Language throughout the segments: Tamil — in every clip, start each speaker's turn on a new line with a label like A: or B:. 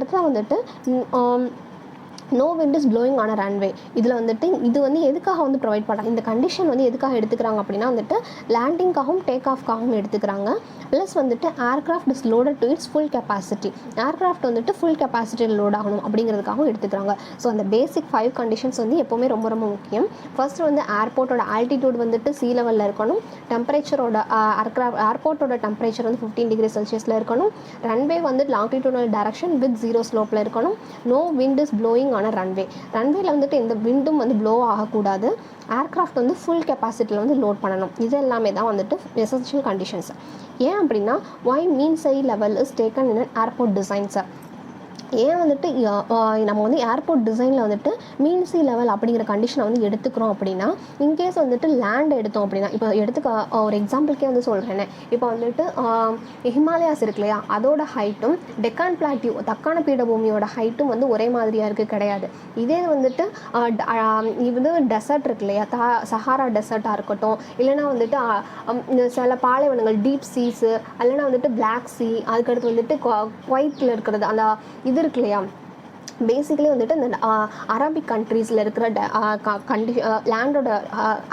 A: இடத்துல வந்துட்டு no wind is blowing on a runway. இதில் வந்துட்டு இது வந்து எதுக்காக வந்து ப்ரொவைட் பண்ணுறாங்க, இந்த கண்டிஷன் வந்து எதுக்காக எடுத்துக்கிறாங்க அப்படின்னா வந்துட்டு லேண்டிங்காகவும் டேக் ஆஃப்காகவும் எடுத்துக்கிறாங்க. ப்ளஸ் வந்துட்டு aircraft is loaded to it's full capacity, aircraft வந்துட்டு ஃபுல் கெப்பாசிட்டியில் லோட் ஆகணும் அப்படிங்கிறதுக்காகவும் எடுத்துக்கிறாங்க. ஸோ அந்த பேசிக் 5 கண்டிஷன்ஸ் வந்து எப்போவுமே ரொம்ப ரொம்ப முக்கியம். ஃபர்ஸ்ட் வந்து ஏர்போர்ட்டோட ஆல்டிடியூட் வந்துட்டு சீ லெவலில் இருக்கணும். டெம்பரேச்சரோட ஏர்போர்ட்டோட டெம்பரேச்சர் வந்து 15 டிகிரி செல்சியஸில் இருக்கணும். ரன்வே வந்து லாங்கிடியூடல் டைரக்ஷன் வித் 0 ஸ்லோப்பில் இருக்கணும். நோ விண்ட் இஸ் ப்ளோயிங் ஆன ரன்வேல வந்துட்டு எந்த விண்டும் வந்து ப்ளோ ஆகக்கூடாது. ஏர்க்ராஃப்ட் வந்து ஃபுல் கெப்பாசிட்டியில் வந்து லோட் பண்ணணும். இது எல்லாமே தான் வந்துட்டு எசென்ஷியல் கண்டிஷன்ஸ். ஏன் அப்படின்னா why mean sea level is taken in an airport design sir. ஏன் வந்துட்டு நம்ம வந்து ஏர்போர்ட் டிசைனில் வந்துட்டு மீன் சி லெவல் அப்படிங்கிற கண்டிஷனை வந்து எடுத்துக்கிறோம் அப்படின்னா, இன்கேஸ் வந்துட்டு லேண்ட் எடுத்தோம் அப்படின்னா, இப்போ எடுத்துக்க ஒரு எக்ஸாம்பிளுக்கே வந்து சொல்கிறேனே, இப்போ வந்துட்டு ஹிமாலயாஸ் இருக்கு இல்லையா, அதோட ஹைட்டும் டெக்கான் பிளாட்டியூ தக்கான பீடபூமியோட ஹைட்டும் வந்து ஒரே மாதிரியாக இருக்குது கிடையாது. இதே வந்துட்டு இது டெசர்ட் இருக்கு இல்லையா, சஹாரா டெசர்ட்டாக இருக்கட்டும், இல்லைனா வந்துட்டு சில பாலைவனங்கள் டீப் சீஸு, இல்லைனா வந்துட்டு பிளாக் சி, அதுக்கடுத்து வந்துட்டு குவைத்தில் இருக்கிறது அந்த இது இருக்கு இல்லையா, பேசிக்கலி வந்துட்டு இந்த அரபிக் கண்ட்ரீஸில் இருக்கிற லேண்டோட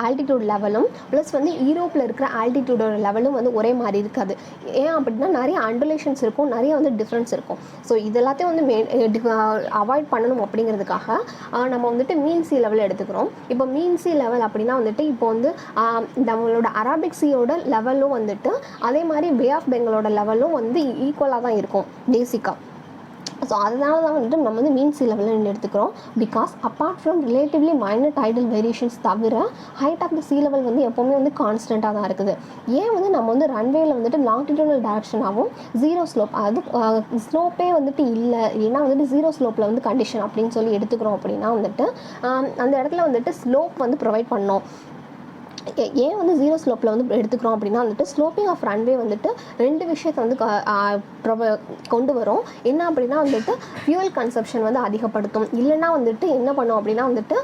A: ஆல்டிடியூட் லெவலும் ப்ளஸ் வந்து யூரோப்பில் இருக்கிற ஆல்டிடியூடோட லெவலும் வந்து ஒரே மாதிரி இருக்காது. ஏன் அப்படின்னா நிறைய அண்டுலேஷன்ஸ் இருக்கும், நிறைய வந்து டிஃப்ரென்ஸ் இருக்கும். ஸோ இதெல்லாத்தையும் வந்து அவாய்ட் பண்ணணும் அப்படிங்கிறதுக்காக நம்ம வந்துட்டு மீன் சி லெவல் எடுத்துக்கிறோம். இப்போ மீன் சி லெவல் அப்படின்னா வந்துட்டு இப்போ வந்து நம்மளோட அரபிக் சீயோட லெவலும் வந்துட்டு அதே மாதிரி பே ஆஃப் பெங்காலோட லெவலும் வந்து ஈக்குவலாக தான் இருக்கும் பேசிக்காக. ஸோ அதனால தான் வந்துட்டு நம்ம வந்து மீன் சி லெவலில் எடுத்துக்கிறோம். Because apart from relatively minor tidal variations தவிர height of the sea level வந்து எப்போவுமே வந்து கான்ஸ்டண்ட்டாக தான் இருக்குது. ஏன் வந்து நம்ம வந்து ரன்வேயில் வந்துட்டு லாங்கிடியூடல் டைரக்ஷனாகவும் 0 ஸ்லோப், அதாவது ஸ்லோப்பே வந்துட்டு இல்லை, ஏன்னா வந்துட்டு 0 ஸ்லோப்பில் வந்து கண்டிஷன் அப்படின்னு சொல்லி எடுத்துக்கிறோம் அப்படின்னா வந்துட்டு அந்த இடத்துல வந்துட்டு ஸ்லோப் வந்து ப்ரொவைட் பண்ணோம். ஏன் வந்து 0 ஸ்லோப்பில் வந்து எடுத்துக்கிறோம் அப்படின்னா வந்துட்டு ஸ்லோப்பிங் ஆஃப் ரன்வே வந்துட்டு 2 விஷயத்தை வந்து கொண்டு வரும். என்ன அப்படின்னா வந்துட்டு ஃபியூவல் கன்சப்ஷன் வந்து அதிகப்படுத்தும். இல்லைனா வந்துட்டு என்ன பண்ணும் அப்படின்னா வந்துட்டு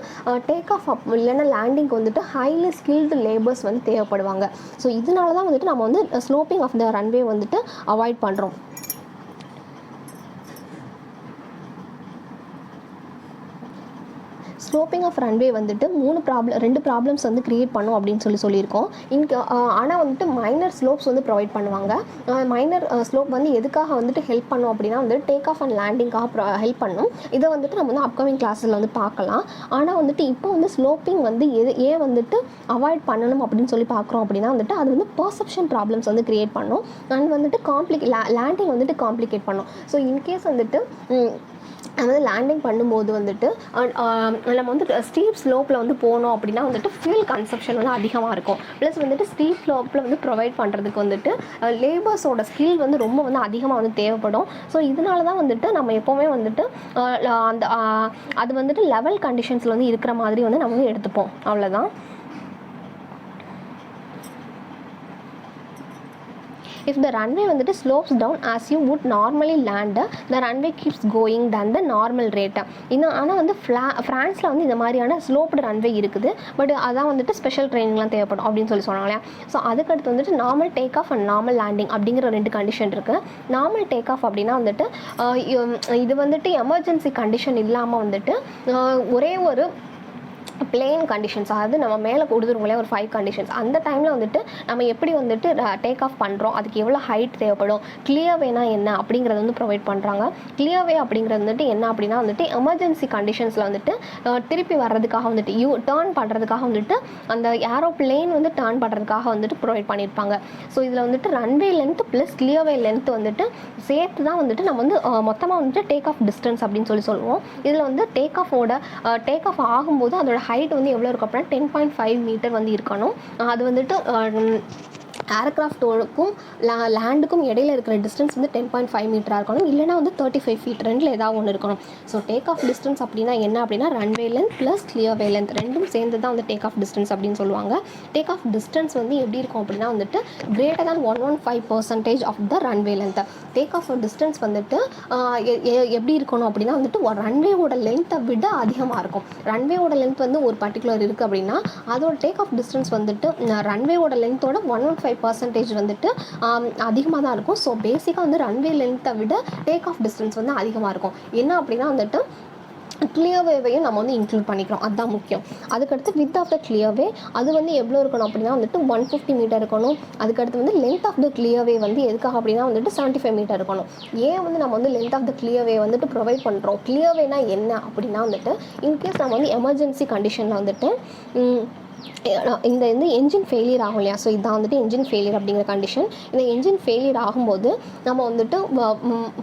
A: டேக் ஆஃப் இல்லைன்னா லேண்டிங்க்கு வந்துட்டு ஹைலி ஸ்கில்டு லேபர்ஸ் வந்து தேவைப்படுவாங்க. ஸோ இதனால தான் வந்துட்டு நம்ம வந்து ஸ்லோப்பிங் ஆஃப் த ரன்வே வந்துட்டு அவாய்ட் பண்ணுறோம். ஸ்லோப்பிங் ஆஃப் ரன்வே வந்துட்டு 2 ப்ராப்ளம்ஸ் வந்து க்ரியேட் பண்ணும் அப்படின்னு சொல்லியிருக்கோம். ஆனால் வந்துட்டு மைனர் ஸ்லோப்ஸ் வந்து ப்ரொவைட் பண்ணுவாங்க. மைனர் ஸ்லோப் வந்து எதுக்காக வந்துட்டு ஹெல்ப் பண்ணும் அப்படின்னா வந்து டேக் ஆஃப் அண்ட் லேண்டிங்காக ஹெல்ப் பண்ணும். இதை வந்துட்டு நம்ம வந்து அப்கமிங் கிளாஸில் வந்து பார்க்கலாம். ஆனால் வந்துட்டு இப்போ வந்து ஸ்லோப்பிங் வந்து ஏன் வந்துட்டு அவாய்ட் பண்ணணும் அப்படின்னு சொல்லி பார்க்குறோம் அப்படின்னா வந்துட்டு அது வந்து பர்செப்ஷன் ப்ராப்ளம்ஸ் வந்து க்ரியேட் பண்ணும் அண்ட் வந்துட்டு லேண்டிங் வந்துட்டு காம்ப்ளிகேட் பண்ணும். ஸோ இன்கேஸ் வந்துட்டு வந்து லேண்டிங் பண்ணும்போது வந்துட்டு நம்ம வந்துட்டு ஸ்டீப் ஸ்லோப்பில் வந்து போனோம் அப்படின்னா வந்துட்டு ஃபியூல் கன்சப்ஷன் வந்து அதிகமாக இருக்கும். ப்ளஸ் வந்துட்டு ஸ்டீப் ஸ்லோப்பில் வந்து ப்ரொவைட் பண்ணுறதுக்கு வந்துட்டு லேபர்ஸோட ஸ்கில் வந்து ரொம்ப வந்து அதிகமாக வந்து தேவைப்படும். ஸோ இதனால தான் வந்துட்டு நம்ம எப்போவுமே வந்துட்டு அந்த அது வந்துட்டு லெவல் கண்டிஷன்ஸில் வந்து இருக்கிற மாதிரி வந்து நம்ம வந்து எடுத்துப்போம். அவ்வளோதான். If the runway வந்துட்டு slopes down as you would normally land, the runway keeps going than the normal rate. இன்னும் ஆனால் வந்து ஃப்ரான்ஸில் வந்து இந்த மாதிரியான ஸ்லோப்டு ரன்வே இருக்குது. பட் அதான் வந்துட்டு ஸ்பெஷல் ட்ரைனிங்லாம் தேவைப்படும் அப்படின்னு சொன்னாங்க இல்லையா. ஸோ அதுக்கடுத்து வந்துட்டு normal take off and normal landing அப்படிங்கிற 2 கண்டிஷன் இருக்குது. நார்மல் டேக் ஆஃப் அப்படின்னா வந்துட்டு இது வந்துட்டு எமர்ஜென்சி கண்டிஷன் இல்லாமல் வந்துட்டு ஒரே ஒரு பிளெயின் கண்டிஷன்ஸ், அதாவது நம்ம மேலே கொடுத்துருவோங்களே ஒரு 5 கண்டிஷன்ஸ், அந்த டைமில் வந்துட்டு நம்ம எப்படி வந்துட்டு டேக் ஆஃப் பண்ணுறோம், அதுக்கு எவ்வளோ ஹைட் தேவைப்படும், கிளியர் வேனா என்ன அப்படிங்கிறது வந்து ப்ரொவைட் பண்ணுறாங்க. கிளியர் வே அப்படிங்கிறது வந்துட்டு என்ன அப்படின்னா வந்துட்டு எமர்ஜென்சி கண்டிஷன்ஸில் வந்துட்டு திருப்பி வர்றதுக்காக வந்துட்டு டேர்ன் பண்ணுறதுக்காக வந்துட்டு அந்த ஏரோப்ளேன் வந்து டேர்ன் பண்ணுறதுக்காக வந்துட்டு ப்ரொவைட் பண்ணியிருப்பாங்க. ஸோ இதில் வந்துட்டு ரன்வே லென்த் ப்ளஸ் கிளியர் வே லென்த் வந்துட்டு சேர்த்து தான் வந்துட்டு நம்ம வந்து மொத்தமாக வந்துட்டு டேக் ஆஃப் டிஸ்டன்ஸ் அப்படின்னு சொல்லுவோம். இதில் வந்து டேக் ஆஃப் ஆகும்போது அதோட ஹைட் வந்து எவ்வளோ இருக்கும் அப்படின்னா 10.5 மீட்டர் வந்து இருக்கணும். அது வந்துட்டு ஏர்க்ராஃப்டோடுக்கும் லேண்டுக்கும் இடையில இருக்கிற டிஸ்டன்ஸ் வந்து 10.5 மீட்டராக இருக்கணும். இல்லைனா வந்து 35 ஃபீட், ரெண்டில் ஏதாவது ஒன்று இருக்கணும். ஸோ டேக் ஆஃப் டிஸ்டன்ஸ் அப்படின்னா என்ன அப்படின்னா ரன்வே லென்த் ப்ளஸ் கிளியர் வே லென்த் ரெண்டும் சேர்ந்து தான் வந்து டேக் ஆஃப் டிஸ்டன்ஸ் அப்படின்னு சொல்லுவாங்க. டேக் ஆஃப் டிஸ்டன்ஸ் வந்து எப்படி இருக்கும் அப்படின்னா வந்துட்டு greater than 115% of the runway length. Take off distance வந்துட்டு எப்படி இருக்கணும் அப்படின்னா வந்துட்டு ரன்வேவோட லென்த்தை விட அதிகமாக இருக்கும். ரன்வேவோட லென்த் வந்து ஒரு பர்டிகுலர் இருக்குது அப்படின்னா அதோட டேக் ஆஃப் டிஸ்டன்ஸ் வந்துட்டு ரன்வேவோட லென்த்தோட 115 75% வந்துட்டு அதிகமாக தான் இருக்கும். ஸோ பேசிக்காக வந்து ரன்வே லென்த்தை விட டேக் ஆஃப் டிஸ்டன்ஸ் வந்து அதிகமாக இருக்கும். என்ன அப்படின்னா வந்துட்டு கிளியர் வேவையும் நம்ம வந்து இன்க்ளூட் பண்ணிக்கிறோம், அதுதான் முக்கியம். அதுக்கடுத்து வித் ஆஃப் த கிளியர் வே அது வந்து எவ்வளோ இருக்கணும் அப்படின்னா வந்துட்டு 150 மீட்டர் இருக்கணும். அதுக்கடுத்து வந்து லென்த் ஆஃப் த கிளியர் வே வந்து எதுக்காக அப்படின்னா வந்துட்டு 75 மீட்டர் இருக்கணும். ஏன் வந்து நம்ம வந்து லென்த் ஆஃப் த கிளியர் வே வந்துட்டு ப்ரொவைட் பண்ணுறோம்? கிளியர் வேனா என்ன அப்படின்னா வந்துட்டு இன்கேஸ் நம்ம வந்து எமர்ஜென்சி கண்டிஷனில் வந்துட்டு இந்த வந்து என்ஜின் ஃபெயிலியர் ஆகும் இல்லையா, ஸோ இதான் வந்துட்டு என்ஜின் ஃபெயிலியர் அப்படிங்கிற கண்டிஷன். இந்த என்ஜின் ஃபெயிலியர் ஆகும்போது நம்ம வந்துட்டு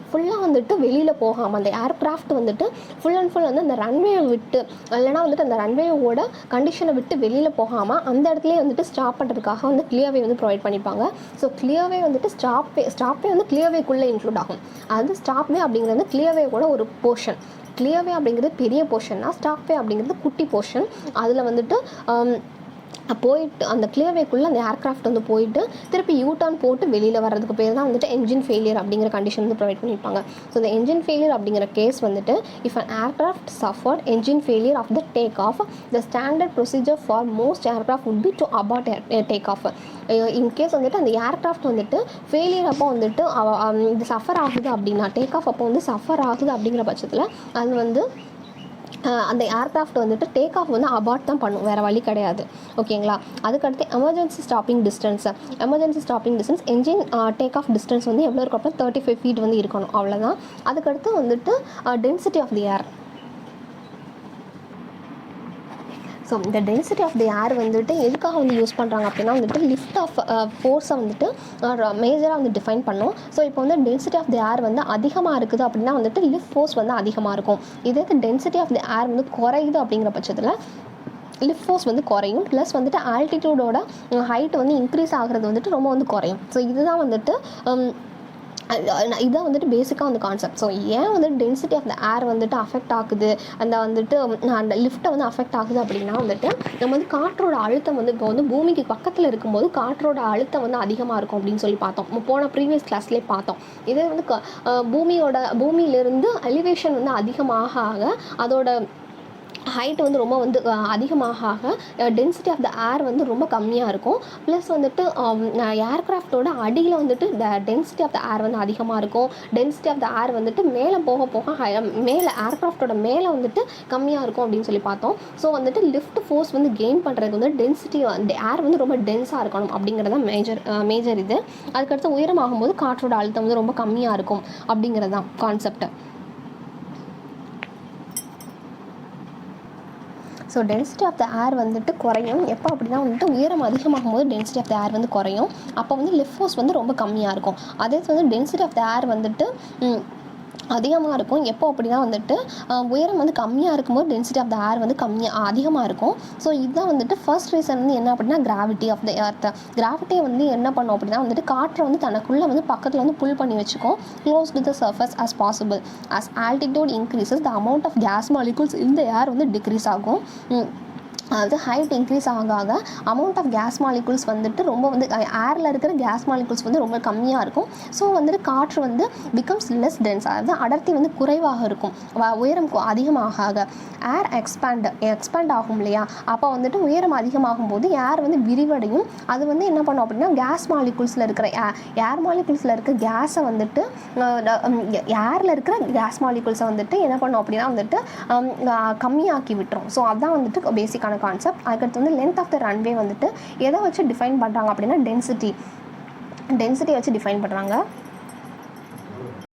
A: ஃபுல்லாக வந்துட்டு வெளியில் போகாமல் அந்த ஏர்க்ராஃப்ட் வந்துட்டு ஃபுல் அண்ட் ஃபுல் வந்து அந்த ரன்வேயை விட்டு இல்லைனா வந்துட்டு அந்த ரன்வேயோட கண்டிஷனை விட்டு வெளியில் போகாமல் அந்த இடத்துலேயே வந்துட்டு ஸ்டாப் பண்ணுறதுக்காக வந்து கிளியர்வே வந்து ப்ரொவைட் பண்ணிப்பாங்க. ஸோ கிளியர்வே வந்துட்டு ஸ்டாப்பே வந்து கிளியர்வேக்குள்ளே இன்க்ளூட் ஆகும். அது ஸ்டாப்வே அப்படிங்கிறது வந்து கிளியர்வே கூட ஒரு போர்ஷன். கிளியர்வே அப்படிங்கிறது பெரிய போர்ஷன்னா ஸ்டாப்வே அப்படிங்கிறது குட்டி போர்ஷன். அதில் வந்துட்டு போயிட்டு அந்த கிளியர்வேக்குள்ளே அந்த ஏர்க்ராஃப்ட் வந்து போயிட்டு திருப்பி யூடர்ன் போட்டு வெளியில் வர்றதுக்கு பேர் தான் வந்துட்டு என்ஜின் ஃபெயிலியர் அப்படிங்கிற கண்டிஷன் வந்து ப்ரொவைட் பண்ணியிருப்பாங்க. ஸோ இந்த என்ஜின் ஃபெயிலியர் அப்படிங்கிற கேஸ் வந்துட்டு if an aircraft suffered engine failure of the take off the standard procedure for most aircraft would be to abort take off. In case வந்துட்டு அந்த ஏர்க்ராஃப்ட் வந்துட்டு ஃபெயிலியர் அப்போ வந்துட்டு இது சஃபர் ஆகுது அப்படின்னா டேக் ஆஃப் அப்போ வந்து சஃபர் ஆகுது அப்படிங்கிற பட்சத்தில் அது வந்து அந்த ஏர்க்ராஃப்ட் வந்துட்டு டேக் ஆஃப் வந்து அபார்ட் தான் பண்ணும், வேறு வழி கிடையாது. ஓகேங்களா? அதுக்கடுத்து emergency stopping distance. Emergency stopping distance engine take off distance வந்து எவ்வளோ இருக்கும் அப்படின்னா 35 feet வந்து இருக்கணும், அவ்வளோதான். அதுக்கடுத்து வந்துட்டு density of the air. So இந்த டென்சிட்டி ஆஃப் தி ஏர் வந்துட்டு எதுக்காக வந்து யூஸ் பண்ணுறாங்க அப்படின்னா வந்துட்டு லிஃப்ட் ஆஃப் ஃபோர்ஸை வந்துட்டு மேஜராக வந்து டிஃபைன் பண்ணும். ஸோ இப்போ வந்து டென்சிட்டி ஆஃப் தி ஏர் வந்து அதிகமாக இருக்குது அப்படின்னா வந்துட்டு லிஃப்ட் ஃபோர்ஸ் வந்து அதிகமாக இருக்கும். இதே டென்சிட்டி ஆஃப் தி ஏர் வந்து குறையுது அப்படிங்கிற பட்சத்தில் லிஃப்ட் ஃபோர்ஸ் வந்து குறையும். ப்ளஸ் வந்துட்டு ஆல்டிடியூடோட ஹைட் வந்து இன்க்ரீஸ் ஆகிறது வந்துட்டு ரொம்ப வந்து குறையும். ஸோ இதுதான் வந்துட்டு இதுதான் வந்துட்டு பேசிக்காக அந்த கான்செப்ட். ஸோ ஏன் வந்துட்டு டென்சிட்டி ஆஃப் த ஏர் வந்துட்டு அஃபெக்ட் ஆகுது, அந்த வந்துட்டு அந்த லிஃப்ட்டை வந்து அஃபெக்ட் ஆகுது அப்படின்னா வந்துட்டு நம்ம வந்து காற்றோட அழுத்தம் வந்து இப்போ வந்து பூமிக்கு பக்கத்தில் இருக்கும்போது காற்றோட அழுத்தம் வந்து அதிகமாக இருக்கும் அப்படின்னு சொல்லி பார்த்தோம், போன ப்ரீவியஸ் கிளாஸ்லேயே பார்த்தோம். இதே வந்து பூமியிலேருந்து எலிவேஷன் வந்து அதிகமாக ஆக அதோட ஹைட் வந்து ரொம்ப வந்து அதிகமாக டென்சிட்டி ஆஃப் த ஏர் வந்து ரொம்ப கம்மியாக இருக்கும். ப்ளஸ் வந்துட்டு ஏர்க்ராஃப்டோட அடியில் வந்துட்டு டென்சிட்டி ஆஃப் த ஏர் வந்து அதிகமாக இருக்கும். டென்சிட்டி ஆஃப் த ஏர் வந்துட்டு மேலே போக போக மேலே ஏர்க்ராஃப்டோட மேலே வந்துட்டு கம்மியாக இருக்கும் அப்படின்னு சொல்லி பார்த்தோம். ஸோ வந்துட்டு லிஃப்ட் ஃபோர்ஸ் வந்து கெயின் பண்ணுறதுக்கு வந்து டென்சிட்டி ஏர் வந்து ரொம்ப டென்ஸாக இருக்கணும் அப்படிங்கிறது தான் மேஜர் இது. அதுக்கடுத்து உயரமாகும்போது காற்றோட அழுத்தம் வந்து ரொம்ப கம்மியாக இருக்கும் அப்படிங்கிறது தான் concept. So density of the air வந்துட்டு குறையும் எப்போ அப்படின்னா வந்துட்டு உயரம் அதிகமாகும் போது டென்சிட்டி ஆஃப் த ஏர் வந்து குறையும். அப்போ வந்து லிஃப்ட் ஃபோர்ஸ் வந்து ரொம்ப கம்மியாக இருக்கும். அதே வந்து டென்சிட்டி ஆஃப் த ஏர் வந்துட்டு அதிகமாக இருக்கும் எப்போ அப்படின்னா வந்துட்டு உயரம் வந்து கம்மியாக இருக்கும்போது டென்சிட்டி ஆஃப் த ஏர் வந்து அதிகமாக இருக்கும். ஸோ இதுதான் வந்துட்டு ஃபர்ஸ்ட் ரீசன் வந்து என்ன அப்படின்னா கிராவிட்டி ஆஃப் த எர்த். கிராவிட்டியை வந்து என்ன பண்ணும் அப்படின்னா வந்துட்டு காற்றை வந்து தனக்குள்ளே வந்து பக்கத்தில் வந்து புல் பண்ணி வச்சுக்கும், close to the surface as possible. as altitude increases the amount of gas molecules in the air வந்து டிக்ரீஸ் ஆகும். அதாவது ஹைட் இன்க்ரீஸ் ஆக ஆக அமௌண்ட் ஆஃப் கேஸ் மாலிகுல்ஸ் வந்துட்டு ரொம்ப வந்து ஏரில் இருக்கிற கேஸ் மாலிகுல்ஸ் வந்து ரொம்ப கம்மியாக இருக்கும். ஸோ வந்துட்டு காற்று வந்து பிகம்ஸ் லெஸ் டென்ஸ், அதாவது அடர்த்தி வந்து குறைவாக இருக்கும். உயரம் அதிகமாக ஆக ஏர் எக்ஸ்பேண்ட் ஆகும் இல்லையா, அப்போ வந்துட்டு உயரம் அதிகமாகும் போது ஏர் வந்து விரிவடையும். அது வந்து என்ன பண்ணும் அப்படின்னா கேஸ் மாலிகுல்ஸில் இருக்கிற ஏர் மாலிகுல்ஸில் இருக்க கேஸை வந்துட்டு ஏரில் இருக்கிற கேஸ் மாலிகுல்ஸை வந்துட்டு என்ன பண்ணும் அப்படின்னா வந்துட்டு கம்மியாக்கி விட்டுரும். ஸோ அதுதான் வந்துட்டு பேசிக்கான கான்செப்ட். அதுக்கடுத்து வந்து லென்த் ஆஃப் த ரன்வே வந்துட்டு எதை வச்சு டிஃபைன் பண்ணுறாங்க அப்படின்னா டென்சிட்டி வச்சு டிஃபைன் பண்ணுறாங்க.